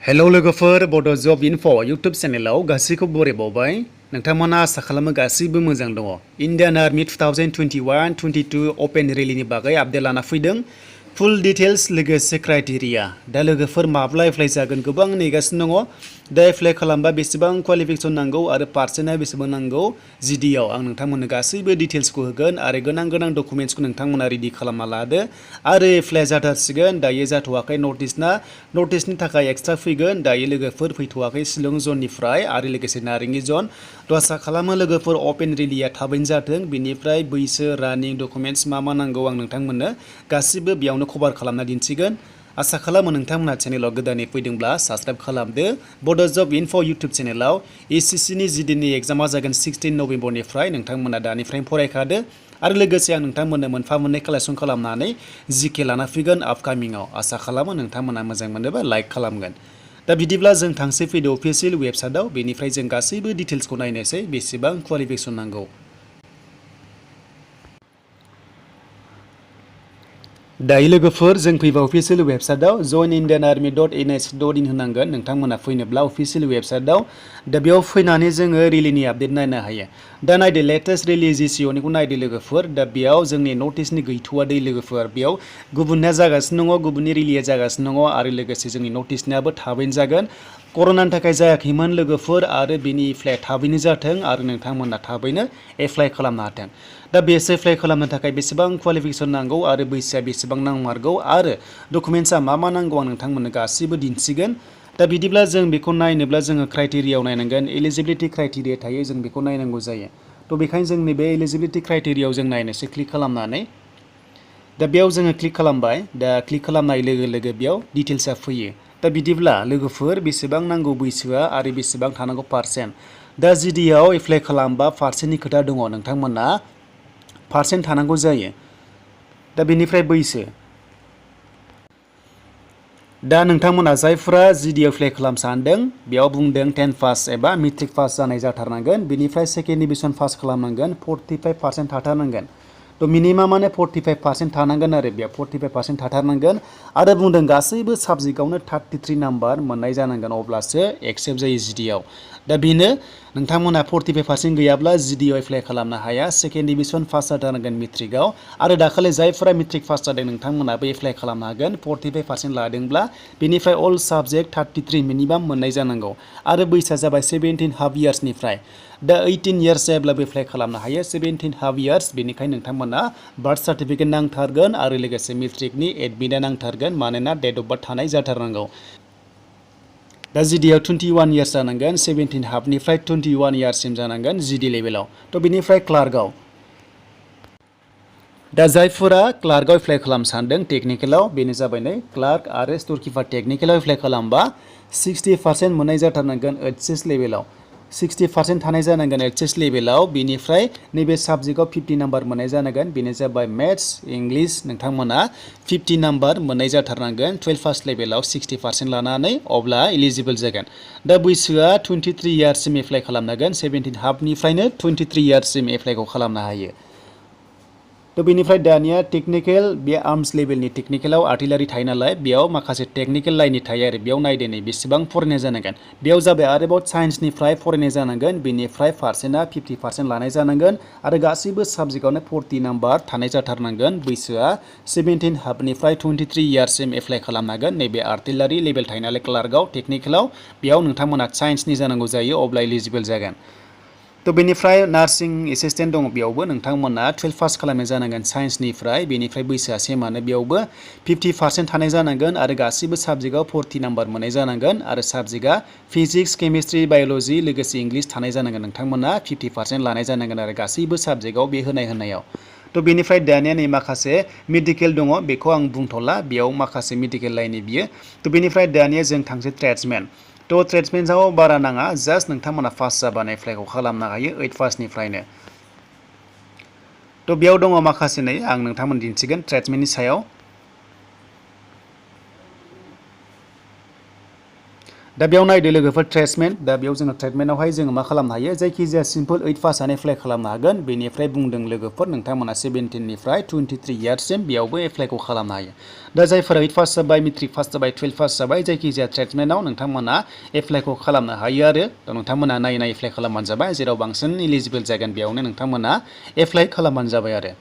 hello लोगोफोर बड' जब info YouTube चेनेलाव गासैखौबो बरायबावबाय नोंथांमोना आसा खालामो गासैबो मोजां दङ इन्डियान आर्मि 2021-22 अपेन रेलिनि बागै आपडेट लाना फैदों फुल डिटेल्स लोगोसे क्राइटेरिया दा लोगोफोर माब्ला एप्लाइ जागोन गोबां नेगासिनो दङ दा एप्लाइ खालामबा बेसेबां क्वालिफिकेसन नांगौ आरो पार्सेन्टआ बेसेबां नांगौ जिडिआव आं नोंथांमोननो गासैबो डिटेल्सखौ होगोन आरो गोनां डकुमेन्ट्सखौ नोंथांमोना रेडि खालामना लादो आरो एप्लाइ जाथारसिगोन दायो जाथ'वाखै नटिसनि थाखाय एक्सट्रा फैगोन दायो लोगोफोर फैथ'वाखै शिलं जननिफ्राय आरो लोगोसे नारेंगि जन थ' आसा खालामो लोगोफोर अपेन रेलिया थाबैनो जाथों बेनिफ्राय बैसो रानिं डकुमेन्ट्स मा नांगौ आं नोंथांमोननो गासिबो बेयावनो कभार खालामना दिन्थिगोन आसा खालामो नोंथांमोना चेनेलाव गोदानै फैदोंब्ला साबस्क्राइब खालामदो बड' जब इनफो इउटुब चेनेलाव एसएससिनि जिडिनि एग्जामा जागोन 16 नभेम्बरनिफ्राय नोंथांमोना दानिफ्रायनो फरायखादो आरो लोगोसे आं नोंथांमोननो मोनफा मोननै कालेक्सन खालामनानै जिके लाना फैगोन आपकामिंआव आसा खालामो नोंथांमोना मोजां मोनोबा लाइक खालामगोन दा बिदिब्ला जों थांसै फैदो अफिसियेल वेबसाइटआव बेनिफ्राय जों गासैबो डिटेल्सखौ नायनोसै बेसेबां क्वालिफिकेसन नांगौ दायो लोगोफोर जों फैबा अफिसियेल वेबसाइटआव joinindianarmy.nhc.in होनांगोन नोंथांमोना फैनोब्ला अफिसियेल वेबसाइटआव दा बेयाव फैनानै जोङो रेलिनि आपडेट नायनो हायो दा नायदो लेटेस्ट रेलि जिसिअनिखौ नायदो लोगोफोर दा बेयाव जोंनि नटिसनि गैथ'वा दै लोगोफोर बेयाव गुबुननिया जागासिनो दङ गुबुननि रेलिया जागासिनो दङ आरो लोगोसे जोंनि नटिसनियाबो थाबैनो जागोन कर'नानि थाखाय जायाखैमोन लोगोफोर आरो बेनि एप्लाइ थाबैनो जाथों आरो नोंथांमोना थाबैनो एप्लाइ खालामनो हाथों दा बेसो एप्लाइ खालामनो थाखाय बेसेबां क्वालिफिकेसन नांगौ आरो बैसोआ बेसेबां नांमारगौ आरो डकुमेन्ट्सआ मा नांगौ आं नोंथांमोननो गासिबो दिन्थिगोन दा बिदिब्ला जों बेखौ नायनोब्ला जोङो क्राइटेरियायाव नायनांगोन एलिजिबिलिटि क्राइटेरिया थायो जों बेखौ नायनांगौ जायो थ' बेखायनो जों नैबे एलिजिबिलिटि क्राइटेरियायाव जों नायनोसै क्लिक खालामनानै दा बेयाव जोङो क्लिक खालामबाय दा क्लिक खालामनाय लोगो लोगो बेयाव डिटेल्सआ फैयो दा बिदिब्ला लोगोफोर बेसेबां नांगौ बैसोआ आरो बेसेबां थानांगौ पार्सेन्ट दा जिडिआव एप्लाइ खालामबा पार्सेन्टनि खोथा दङ नोंथांमोना पार्सेन्ट थानांगौ जायो दा बेनिफ्राय बैसो दा नोंथांमोना जायफोरा जिडिआव एप्लाइ खालाम सानदों बेयाव बुंदों 10 पास एबा मेट्रिक पास जानाय जाथारनांगोन बेनिफ्राय सेकेन्ड डिभिजन पास खालामनांगोन 45% थाथारनांगोन थ' मिनिमामानो 45% थानांगोन आरो बेयाव 45% थाथारनांगोन आरो बुंदों गासैबो साबजेक्टआवनो 33 नाम्बार मोननाय जानांगोन अब्लासो एक्सेप्ट जायो जिडिआव दा बेनो नोंथांमोना 45% गैयाब्ला जिडिआव एप्लाइ खालामनो हाया सेकेन्ड डिभिजन पास जाथारनांगोन मेट्रिकआव आरो दाखालि जायफोरा मेट्रिक पास जादों नोंथांमोनाबो एप्लाइ खालामनो हागोन 45% लादोंब्ला बेनिफ्राय अल साबजेक्ट 33 मिनिमाम मोननाय जानांगौ आरो बैसोआ जाबाय 17.5 इयार्सनिफ्राय दा 18 इयार्स जायोब्लाबो एप्लाइ खालामनो हायो 17.5 इयार्स बेनिखायनो नोंथांमोना बार्थ सार्टिफिकेट नांथारगोन आरो लोगोसे मेट्रिकनि एडमिटआ नांथारगोन मानोना डेट अफ बार्थ थानाय जाथारनांगौ दा जिडिआव 21 इयार्स जानांगोन 17.5 निफ्राय 21 इयार्ससिम जानांगोन जिडि लेभेलाव थ' बेनिफ्राय क्लार्कआव दा जायफोरा क्लार्कआव एप्लाइ खालामनो सानदों टेकनिकेलाव बेनो जाबाय नै क्लार्क आरो स्ट'र किपार टेकनिकेलाव एप्लाइ खालामबा 60% मोननाय जाथारनांगोन एचएस लेभेलाव 60% थानाय जानांगोन एचएस लेभेलाव बेनिफ्राय नैबे साबजेक्टआव 50 नाम्बार मोननाय जानांगोन बेनो जाबाय मेथ्स इंलिश नोंथांमोना 50 नाम्बार मोननाय जाथारनांगोन 12 पास लेभेलाव 60% लानानै अब्ला इलिजिबल जागोन दा बैसोआ 23 इयार्ससिम एप्लाइ खालामनांगोन 17.5 निफ्रायनो 23 इयार्ससिम एप्लाइखौ खालामनो हायो थ' बेनिफ्राय दानिया टेकनिकेल बे आर्मस लेभेलनि टेकनिकेलाव आर्टिलारि थायो नालाय बेयाव माखासे टेकनिकेल लाइननि थायो आरो बेयाव नायदो नै बेसेबां फरायनाय जानांगोन बेयाव जाबाय आरोबाव साइन्सनिफ्राय फरायनाय जानांगोन बेनिफ्राय पार्सेन्टआ 50% लानाय जानांगोन आरो गासैबो साबजेक्टआवनो 40 नाम्बार थानाय जाथारनांगोन बैसोआ 17.5 निफ्राय 23 इयार्ससिम एप्लाइ खालामनांगोन नैबे आर्टिलारि लेभेल थायो नालाय क्लार्कआव टेकनिकेलाव बेयाव नोंथांमोना साइन्सनि जानांगौ जायो अब्ला इलिजिबल जागोन थ' बेनिफ्राय नार्सिं एसिस्टेन्ट दङ बेयावबो नोंथांमोना 12 पास खालामनाय जानांगोन साइन्सनिफ्राय बेनिफ्राय बैसोआ सेमानो बेयावबो 50% थानाय जानांगोन आरो गासैबो साबजेक्टआव 40 नाम्बार मोननाय जानांगोन आरो साबजेक्टआ फिजिक्स केमिस्ट्रि बाय'ल'जि लोगोसे इंलिश थानाय जानांगोन नोंथांमोना 50% लानाय जानांगोन आरो गासैबो साबजेक्टआव बे होनायाव थ' बेनिफ्राय दानिया नै माखासे मेडिकेल दङ बेखौ आं बुंथ'ला बेयाव माखासे मेडिकेल लाइननि बियो थ' बेनिफ्राय दानिया जों थांसै ट्रेड्समेन थ' ट्रेड्समेन्टआव बारा नाङा जास्ट नोंथांमोना पास जाबानो एप्लाइखौ खालामनो हायो 8 पासनिफ्रायनो थ' बेयाव दङ माखासे नै आं नोंथांमोन दिन्थिगोन ट्रेड्समेननि सायाव दा बेयाव नायदो लोगोफोर ट्रेडसमेन दा बेयाव जोङो ट्रेडमेनावहाय जोङो मा खालामनो हायो जायखिजाया सिम्पल 8 पासआनो एप्लाइ खालामनो हागोन बेनिफ्राय बुंदों लोगोफोर नोंथांमोना 17 निफ्राय 23 इयार्ससिम बेयावबो एप्लाइखौ खालामनो हायो दा जायफोरा 8 पास जाबाय मेट्रिक पास जाबाय 12 पास जाबाय जायखिजाया ट्रेडसमेनाव नोंथांमोना एप्लाइखौ खालामनो हायो आरो दा नोंथांमोना नायै एप्लाइ खालामबानो जाबाय जेराव बांसिन इलिजिबोल जागोन बेयावनो नोंथांमोना एप्लाइ खालामबानो जाबाय आरो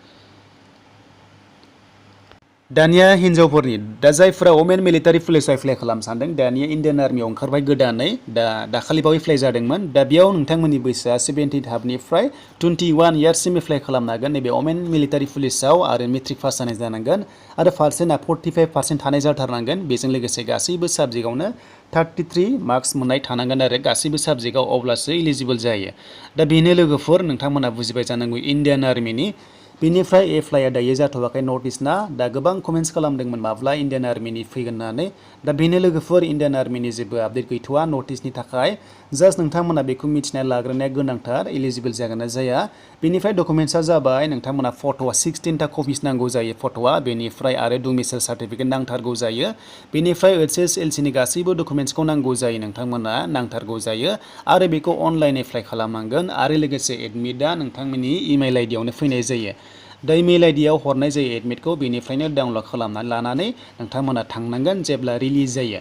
दानिया हिन्जावफोरनि दा जायफोरा वमेन मिलिटारि पुलिसाव एप्लाइ खालामनो सानदों दानिया इण्डियान आर्मियाव ओंखारबाय गोदानै दाखालि बावै एप्लाइ जादोंमोन दा बेयाव नोंथांमोननि बैसोआ 17 हाबनिफ्राय 21 इयार्ससिम एप्लाइ खालामनो हागोन नैबे वमेन मिलिटारि पुलिसाव आरो मेट्रिक पास जानाय जानांगोन आरो पार्सेन्टआ 45% थानाय जाथारनांगोन बेजों लोगोसे गासैबो साबजेक्टआवनो 33 मार्क्स मोननाय थानांगोन आरो गासैबो साबजेक्टआव अब्लासो इलिजिबोल जायो दा बेनो लोगोफोर नोंथांमोना बुजिबाय जानांगौ इण्डियान आर्मिनि बेनिफ्राय एप्लाइआ दायो जाथ'वाखै नर्थ इस्टना दा गोबां कमेन्ट्स खालामदोंमोन माब्ला इण्डियान आर्मिनि फैगोन होननानै दा बेनो लोगोफोर इण्डियान आर्मिनि जेबो आपडेट गैथ'वा नर्थ इस्टनि थाखाय जास्ट नोंथांमोना बेखौ मिथिना लाग्रोनाया गोनांथार इलिजिबोल जागोन ना जाया बेनिफ्राय डकुमेन्ट्सआ जाबाय नोंथांमोना फट'आ 16टा कपिस नांगौ जायो फट'आ बेनिफ्राय आरो डमिसाइल सार्टिफिकेट नांथारगौ जायो बेनिफ्राय HSLCनि गासैबो डकुमेन्ट्सखौ नांगौ जायो नोंथांमोना नांथारगौ जायो आरो बेखौ अनलाइन एप्लाइ खालामनांगोन आरो लोगोसे एडमिटआ नोंथांमोननि इमेल आइडियावनो फैनाय जायो दा इमेल आइडियाव हरनाय जायो एडमिटखौ बेनिफ्रायनो डाउनलड खालामनानै लानानै नोंथांमोना थांनांगोन जेब्ला रिलिज जायो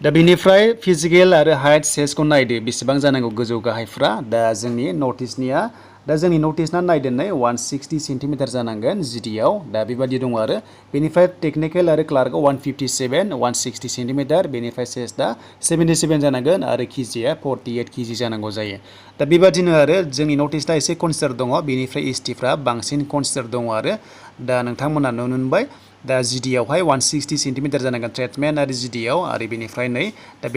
दा बेनिफ्राय फिजिकेल आरो हाइट साइजखौ नायदो बेसेबां जानांगौ गोजौ गाहायफ्रा दा जोंनि नर्थ इस्टना नायदोनै 160 सेन्टिमिटार जानांगोन जिडिआव दा बेबादि दङ आरो बेनिफ्राय टेक्निकेल आरो क्लार्कआव 157 160 सेन्टिमिटार बेनिफ्राय साइजआ 77 जानांगोन आरो केजिआ 48 केजि जानांगौ जायो दा बेबादिनो आरो जोंनि नर्थ इस्टआ एसे कनसिडार दङ बेनिफ्राय एसटिफ्रा बांसिन कनसिडार दङ आरो दा नोंथांमोना नुनो मोनबाय दा जिडिआवहाय 160 सेन्टिमिटार जानांगोन ट्रेडमेन आरो जिडिआव आरो बेनिफ्राय नै दा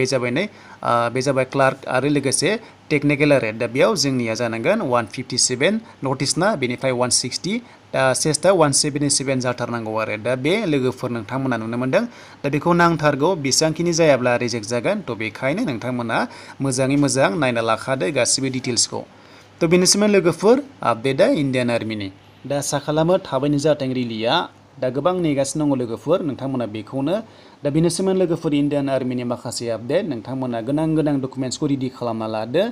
बे जाबाय क्लार्क आरो लोगोसे टेक्निकेल आरो दा बेयाव जोंनिया जानांगोन 157 नर्थ इस्टना बेनिफ्राय 160 दा सेस्टआ 177 जाथारनांगौ आरो दा बे लोगोफोर नोंथांमोना नुनो मोनदों दा बेखौ नांथारगौ बेसेबांखिनि जायाब्ला रिजेक्ट जागोन थ' बेखायनो नोंथांमोना मोजाङै मोजां नायना लाखादो गासिबो डिटेल्सखौ थ' बेनिसिम लोगोफोर आपडेटआ इण्डियान आर्मिनि दा आसा खालामो थाबैनो जाथों रिलिया दा गोबां नेगासिनो दङ लोगोफोर नोंथांमोना बेखौनो दा बेनोसैमोन लोगोफोर इण्डियान आर्मिनि माखासे आपडेट नोंथांमोना गोनां डकुमेन्ट्सखौ रेडि खालामना लादो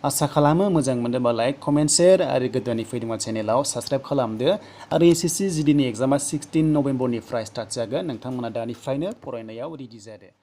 आसा खालामो मोजां मोनदोंबा लाइक कमेन्ट शेयार आरो गोदानै फैदोंबा चेनेलाव साबस्क्राइब खालामदो आरो SSC GDनि एग्जामा 16 नभेम्बरनिफ्राय स्टार्ट जागोन नोंथांमोना दानिफ्रायनो फरायनायाव रेडि जादो